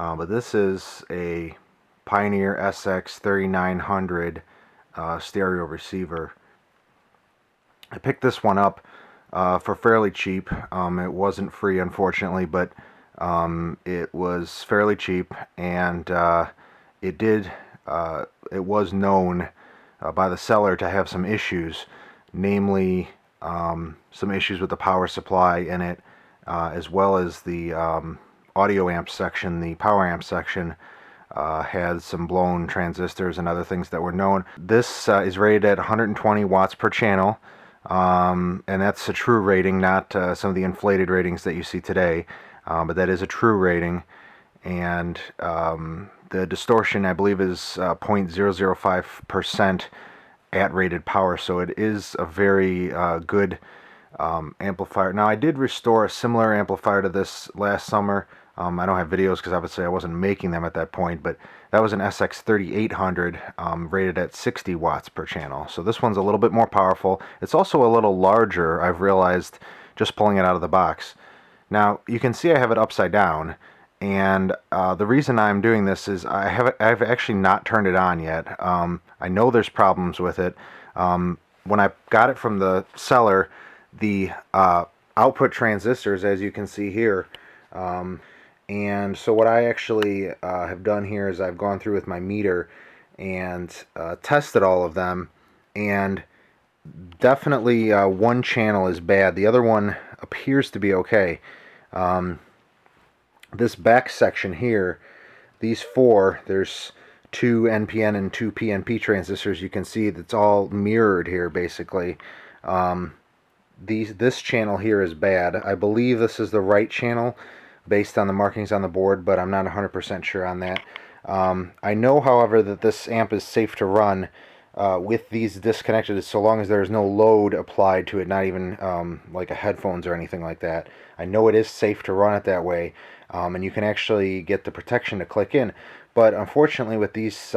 but this is a Pioneer SX3900 stereo receiver. I picked this one up for fairly cheap. It wasn't free, unfortunately, but it was fairly cheap, and it was known by the seller to have some issues, namely some issues with the power supply in it, as well as the audio amp section. The power amp section had some blown transistors and other things that were known. This is rated at 120 watts per channel, and that's a true rating, not some of the inflated ratings that you see today, but that is a true rating. And the distortion, I believe, is 0.005% at rated power, so it is a very good amplifier. Now, I did restore a similar amplifier to this last summer. I don't have videos because obviously I wasn't making them at that point, but that was an SX3800 rated at 60 watts per channel. So this one's a little bit more powerful. It's also a little larger, I've realized, just pulling it out of the box. Now, you can see I have it upside down, and the reason I'm doing this is I've actually not turned it on yet. I know there's problems with it. When I got it from the seller, the output transistors, as you can see here, and so what I actually have done here is I've gone through with my meter and tested all of them, and definitely one channel is bad. The other one appears to be okay. This back section here, these four, there's two NPN and two PNP transistors. You can see that's all mirrored here, basically. This channel here is bad. I believe this is the right channel based on the markings on the board, but I'm not 100% sure on that. I know, however, that this amp is safe to run with these disconnected, so long as there's no load applied to it, not even like a headphones or anything like that. I know it is safe to run it that way, and you can actually get the protection to click in. But unfortunately, with these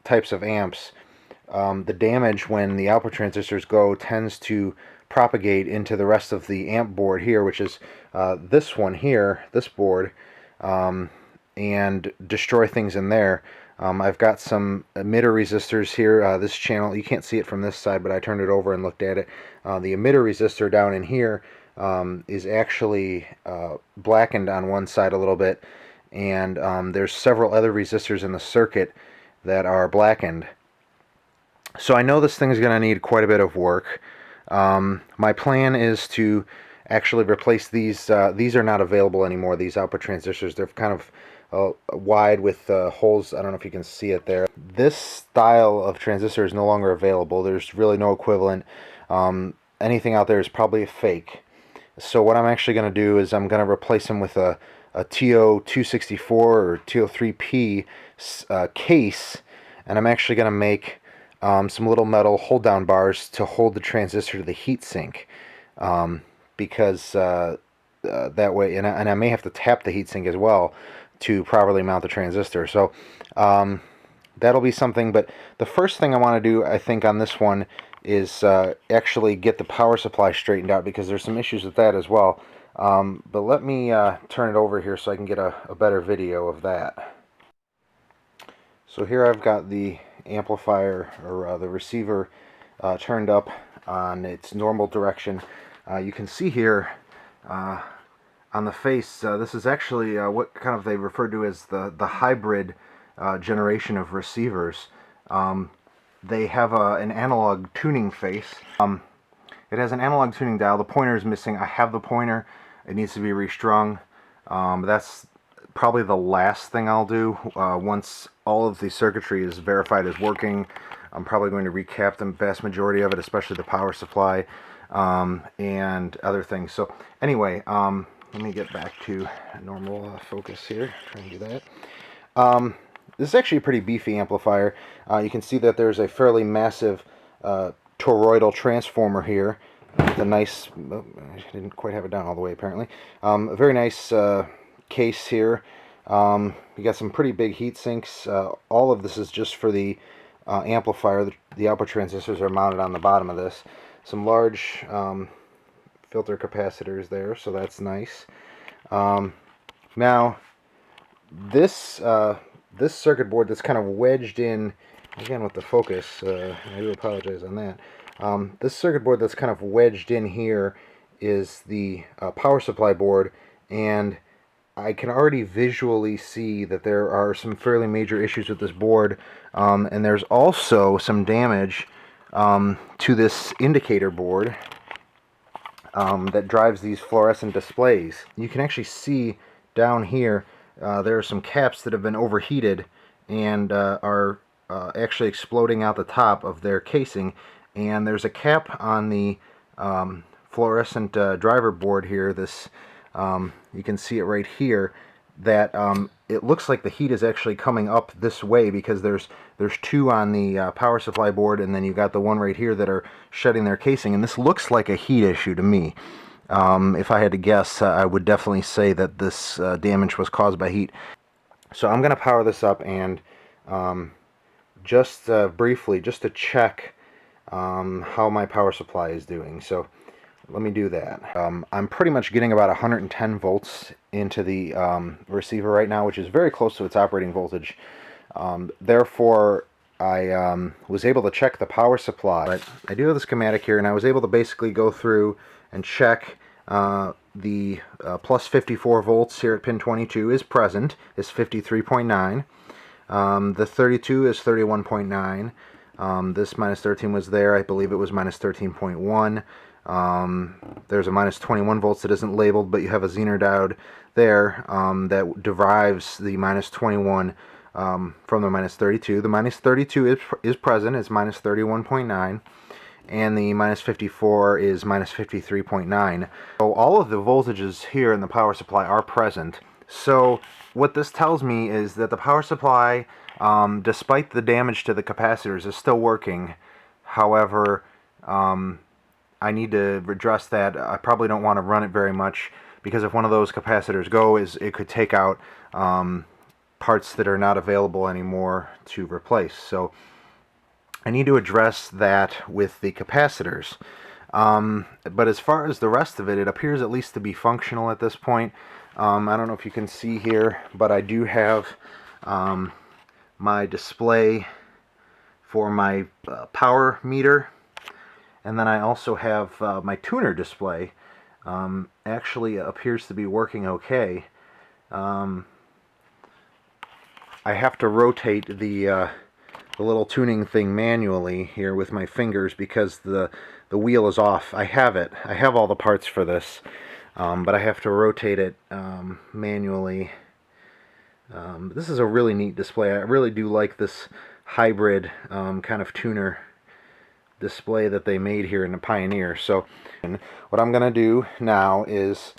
types of amps, the damage when the output transistors go tends to propagate into the rest of the amp board here, which is this one here, this board, and destroy things in there. I've got some emitter resistors here. This channel, you can't see it from this side, but I turned it over and looked at it. The emitter resistor down in here is actually blackened on one side a little bit, and there's several other resistors in the circuit that are blackened. So I know this thing is going to need quite a bit of work. My plan is to actually replace these. These are not available anymore, these output transistors. They're kind of wide with holes. I don't know if you can see it there. This style of transistor is no longer available. There's really no equivalent. Anything out there is probably a fake. So what I'm actually going to do is I'm going to replace them with a TO264 or TO3P case, and I'm actually going to make some little metal hold down bars to hold the transistor to the heatsink, because that way, and I may have to tap the heatsink as well to properly mount the transistor. So that'll be something. But the first thing I want to do, I think, on this one is actually get the power supply straightened out, because there's some issues with that as well. But let me turn it over here so I can get a better video of that. So here I've got the amplifier, or the receiver, turned up on its normal direction. You can see here on the face, this is actually what kind of they refer to as the hybrid generation of receivers. They have an analog tuning face. It has an analog tuning dial. The pointer is missing. I have the pointer. It needs to be restrung. That's probably the last thing I'll do. Once all of the circuitry is verified as working, I'm probably going to recap the vast majority of it, especially the power supply and other things. So anyway, let me get back to normal focus here. Try and do that. This is actually a pretty beefy amplifier. You can see that there's a fairly massive toroidal transformer here with a nice, I didn't quite have it down all the way apparently, a very nice case here. You got some pretty big heat sinks. All of this is just for the amplifier. The output transistors are mounted on the bottom of this. Some large filter capacitors there, so that's nice. Now, this this circuit board that's kind of wedged in, again with the focus, I do apologize on that. This circuit board that's kind of wedged in here is the power supply board, and I can already visually see that there are some fairly major issues with this board, and there's also some damage to this indicator board that drives these fluorescent displays. You can actually see down here there are some caps that have been overheated and are actually exploding out the top of their casing, and there's a cap on the fluorescent driver board here. This you can see it right here, that it looks like the heat is actually coming up this way, because there's two on the power supply board, and then you've got the one right here that are shedding their casing, and this looks like a heat issue to me. If I had to guess, I would definitely say that this damage was caused by heat. So I'm going to power this up, and just briefly, just to check how my power supply is doing. So let me do that. I'm pretty much getting about 110 volts into the receiver right now, which is very close to its operating voltage. Therefore, I was able to check the power supply. But I do have the schematic here, and I was able to basically go through and check the plus 54 volts here at pin 22 is present, is 53.9. The 32 is 31.9. This minus 13 was there. I believe it was minus 13.1. There's a minus 21 volts that isn't labeled, but you have a Zener diode there that derives the minus 21 from the minus 32. The minus 32 is present, it's minus 31.9, and the minus 54 is minus 53.9. So all of the voltages here in the power supply are present. So what this tells me is that the power supply, despite the damage to the capacitors, is still working. However, I need to address that. I probably don't want to run it very much, because if one of those capacitors goes, it could take out parts that are not available anymore to replace. So I need to address that with the capacitors. But as far as the rest of it, it appears at least to be functional at this point. I don't know if you can see here, but I do have my display for my power meter. And then I also have my tuner display. Actually appears to be working okay. I have to rotate the little tuning thing manually here with my fingers, because the wheel is off. I have it. I have all the parts for this, but I have to rotate it manually. This is a really neat display. I really do like this hybrid kind of tuner display that they made here in the Pioneer. So what I'm going to do now is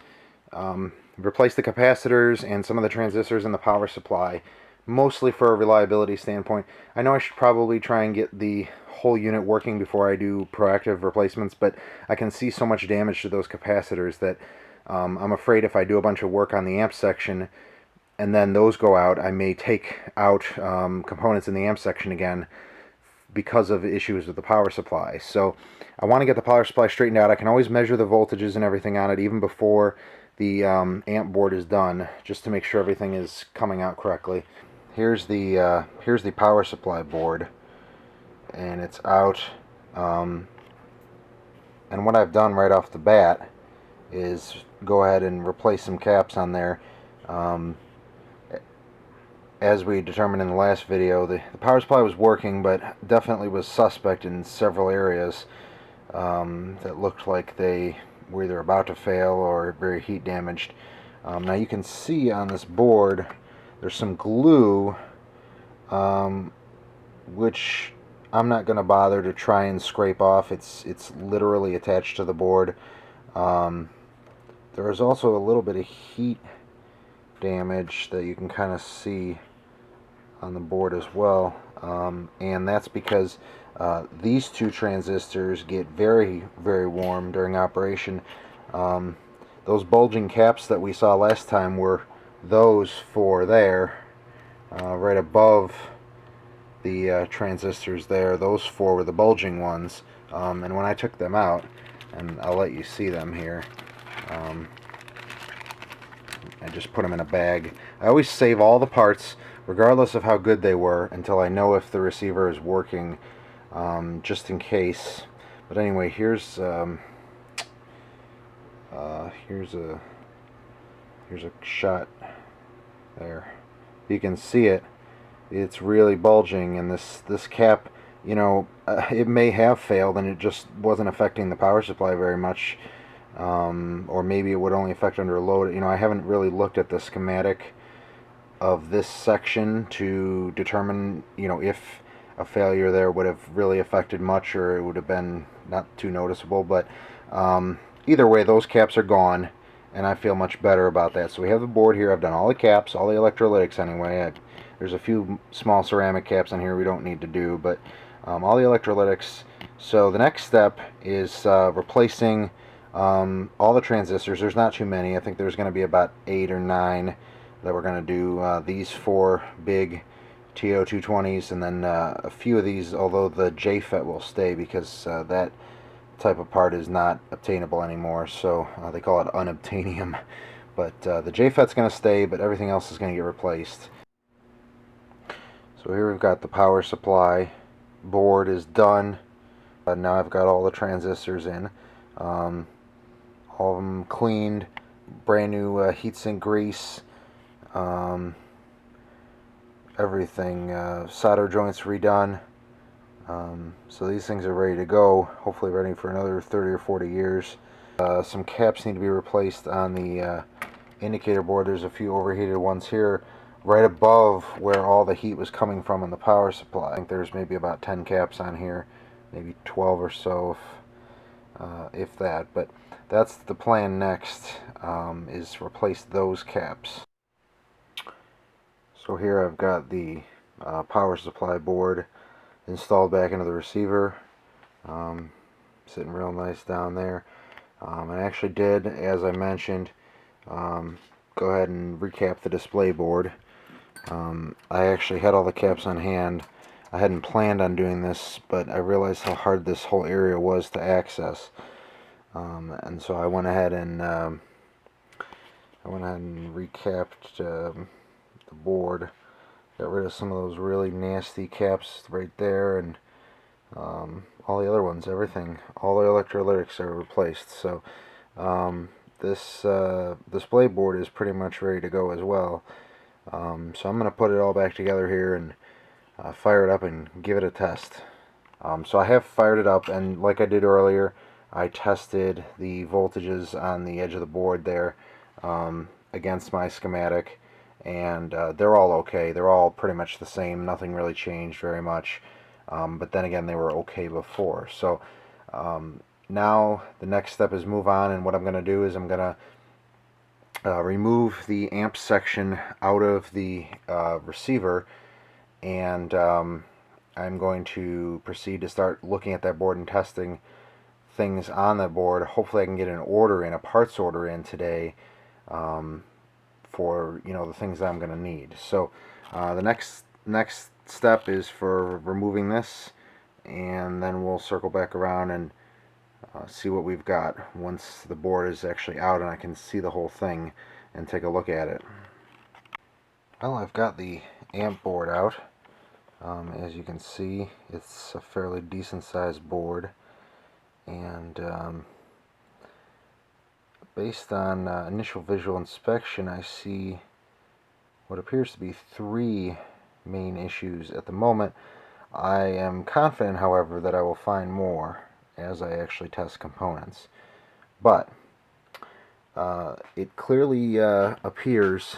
replace the capacitors and some of the transistors in the power supply, mostly for a reliability standpoint. I know I should probably try and get the whole unit working before I do proactive replacements, but I can see so much damage to those capacitors that I'm afraid if I do a bunch of work on the amp section and then those go out, I may take out components in the amp section again because of issues with the power supply. So I want to get the power supply straightened out. I can always measure the voltages and everything on it even before the amp board is done, just to make sure everything is coming out correctly. Here's the power supply board, and it's out. And what I've done right off the bat is go ahead and replace some caps on there. As we determined in the last video, the power supply was working, but definitely was suspect in several areas that looked like they were either about to fail or very heat damaged. Now you can see on this board there's some glue, which I'm not going to bother to try and scrape off. It's literally attached to the board. There is also a little bit of heat damage that you can kind of see on the board as well, and that's because these two transistors get very, very warm during operation. Those bulging caps that we saw last time were those four there, right above the transistors there. Those four were the bulging ones, and when I took them out, and I'll let you see them here, I just put them in a bag. I always save all the parts, regardless of how good they were, until I know if the receiver is working, just in case. But anyway, here's here's a shot there. You can see it. It's really bulging, and this cap, you know, it may have failed, and it just wasn't affecting the power supply very much. Or maybe it would only affect under load. You know, I haven't really looked at the schematic of this section to determine, you know, if a failure there would have really affected much, or it would have been not too noticeable. But either way, those caps are gone, and I feel much better about that. So we have the board here. I've done all the caps, all the electrolytics anyway. There's a few small ceramic caps on here we don't need to do, but all the electrolytics. So the next step is replacing all the transistors. There's not too many. I think there's going to be about 8 or 9 that we're going to do. These 4 big TO220s, and then a few of these, although the JFET will stay because that type of part is not obtainable anymore, so they call it unobtainium. But the JFET's going to stay, but everything else is going to get replaced. So here we've got the power supply. Board is done. Now I've got all the transistors in. All of them cleaned, brand new heatsink grease, everything, solder joints redone. So these things are ready to go, hopefully ready for another 30 or 40 years. Some caps need to be replaced on the indicator board. There's a few overheated ones here right above where all the heat was coming from in the power supply. I think there's maybe about 10 caps on here, maybe 12 or so if that. But that's the plan next, is replace those caps. So here I've got the power supply board installed back into the receiver, sitting real nice down there. I actually did, as I mentioned, go ahead and recap the display board. I actually had all the caps on hand. I hadn't planned on doing this, but I realized how hard this whole area was to access, and so I went ahead and recapped the board. Got rid of some of those really nasty caps right there, and all the other ones, everything, all the electrolytics are replaced. So this display board is pretty much ready to go as well. So I'm going to put it all back together here and fire it up and give it a test. So I have fired it up, and like I did earlier, I tested the voltages on the edge of the board there against my schematic, and they're all okay. They're all pretty much the same. Nothing really changed very much. But then again, they were okay before. So now the next step is move on, and what I'm going to do is I'm going to remove the amp section out of the receiver, and I'm going to proceed to start looking at that board and testing things on that board. Hopefully I can get an order in, a parts order in today, for, you know, the things that I'm going to need. So the next step is for removing this, and then we'll circle back around and see what we've got once the board is actually out and I can see the whole thing and take a look at it. Well, I've got the amp board out. As you can see, it's a fairly decent sized board, and based on initial visual inspection, I see what appears to be 3 main issues at the moment. I am confident, however, that I will find more as I actually test components. But it clearly appears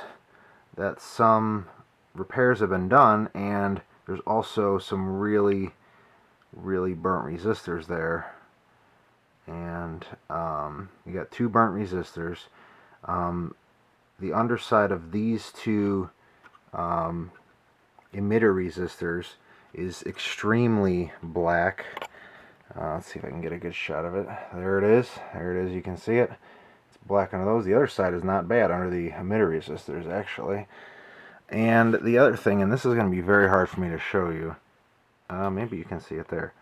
that some repairs have been done, and there's also some really burnt resistors there. And you got 2 burnt resistors. The underside of these 2 emitter resistors is extremely black. Let's see if I can get a good shot of it. There it is. There it is. You can see it. It's black under those. The other side is not bad under the emitter resistors, actually. And the other thing, and this is going to be very hard for me to show you. Maybe you can see it there.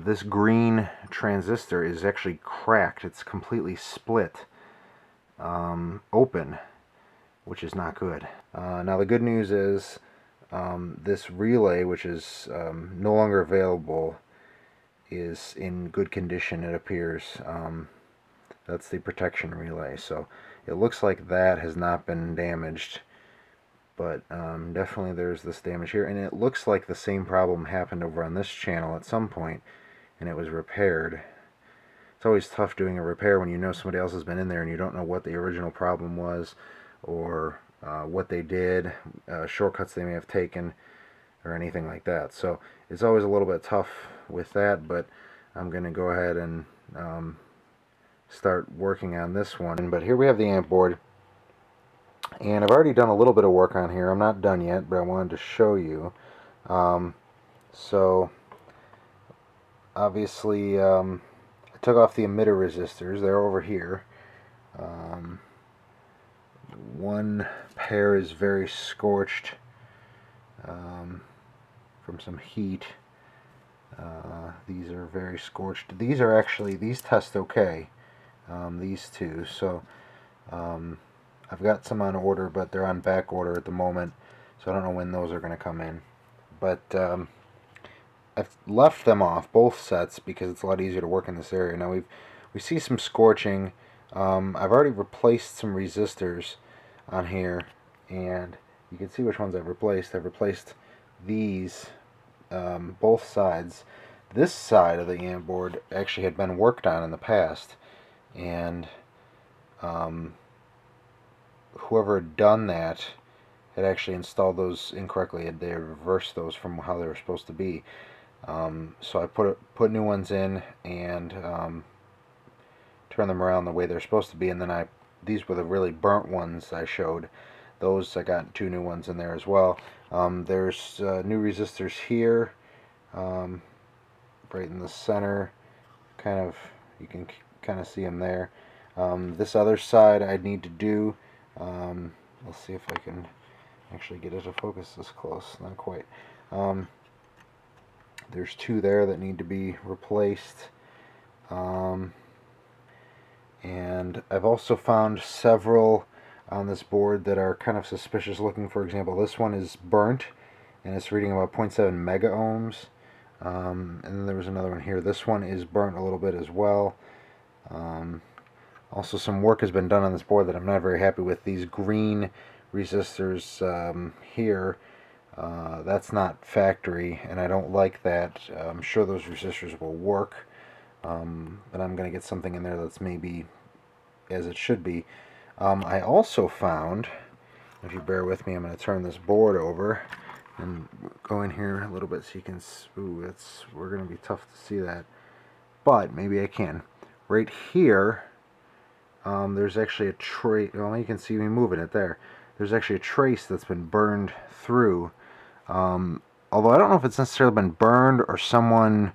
This green transistor is actually cracked. It's completely split open. which is not good. Now the good news is this relay, which is no longer available, is in good condition, it appears. That's the protection relay, so it looks like that has not been damaged, but definitely there's this damage here, and it looks like the same problem happened over on this channel at some point, and it was repaired. It's always tough doing a repair when you know somebody else has been in there and you don't know what the original problem was, or what they did, shortcuts they may have taken, or anything like that. So it's always a little bit tough with that, but I'm going to go ahead and start working on this one. But here we have the amp board, and I've already done a little bit of work on here. I'm not done yet, but I wanted to show you. So obviously I took off the emitter resistors. They're over here. One pair is very scorched from some heat. These are very scorched. These are actually, these test okay, these two. So I've got some on order, but they're on back order at the moment, so I don't know when those are going to come in. But I've left them off, both sets, because it's a lot easier to work in this area. Now we see some scorching. I've already replaced some resistors on here, and you can see which ones I've replaced. I've replaced these, both sides. This side of the amp board actually had been worked on in the past, and whoever had done that had actually installed those incorrectly. They reversed those from how they were supposed to be. So I put new ones in and turn them around the way they're supposed to be, and then these were the really burnt ones I showed. Those, I got two new ones in there as well. There's new resistors here, right in the center. You can kind of see them there. This other side I need to do. Let's see if I can actually get it to focus this close. Not quite. There's two there that need to be replaced. And I've also found several on this board that are kind of suspicious looking. For example, this one is burnt, and it's reading about 0.7 mega ohms. And then there was another one here. This one is burnt a little bit as well. Also, some work has been done on this board that I'm not very happy with. These green resistors here, that's not factory, and I don't like that. I'm sure those resistors will work, but I'm going to get something in there that's maybe as it should be. I also found, if you bear with me, I'm going to turn this board over and go in here a little bit so you can, we're going to be tough to see that, but maybe I can. Right here, there's actually a trace. Well, you can see me moving it there. There's actually a trace that's been burned through. Although I don't know if it's necessarily been burned or someone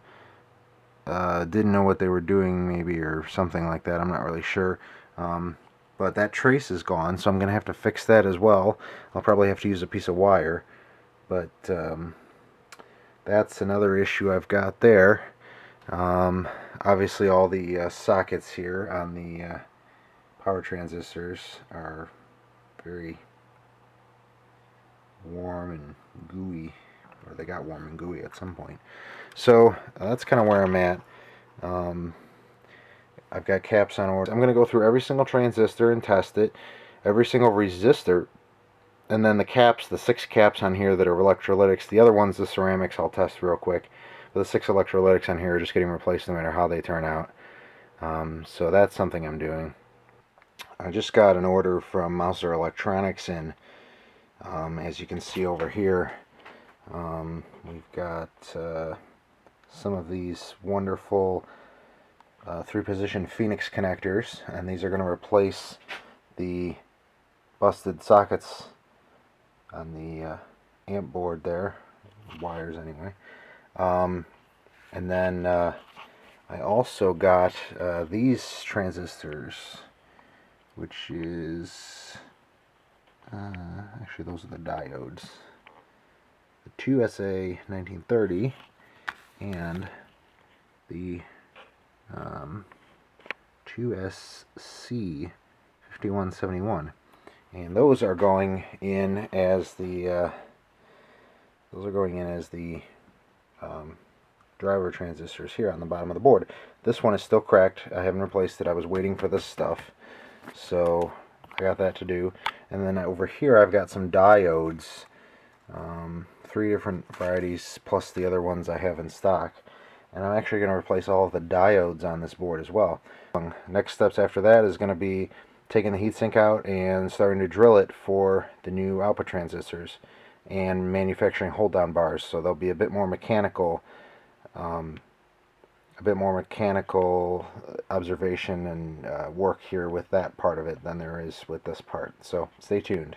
didn't know what they were doing, maybe, or something like that. I'm not really sure. But that trace is gone, so I'm going to have to fix that as well. I'll probably have to use a piece of wire. But that's another issue I've got there. Obviously, all the sockets here on the power transistors are very warm and gooey, or they got warm and gooey at some point. So that's kind of where I'm at. I've got caps on order. I'm going to go through every single transistor and test it, every single resistor, and then the caps, the 6 caps on here that are electrolytics. The other ones, the ceramics, I'll test real quick. But the 6 electrolytics on here are just getting replaced no matter how they turn out. So that's something I'm doing. I just got an order from Mouser Electronics in. As you can see over here, we've got some of these wonderful 3-position Phoenix connectors, and these are going to replace the busted sockets on the amp board there, wires anyway. And then I also got these transistors, which is actually those are the diodes, the 2SA1930 and the 2SC5171. And those are going in as the driver transistors here on the bottom of the board. This one is still cracked. I haven't replaced it. I was waiting for this stuff, so I got that to do. And then over here I've got some diodes, 3 different varieties plus the other ones I have in stock. And I'm actually going to replace all of the diodes on this board as well. Next steps after that is going to be taking the heatsink out and starting to drill it for the new output transistors and manufacturing hold down bars, so they'll be a bit more mechanical observation and work here with that part of it than there is with this part. So stay tuned.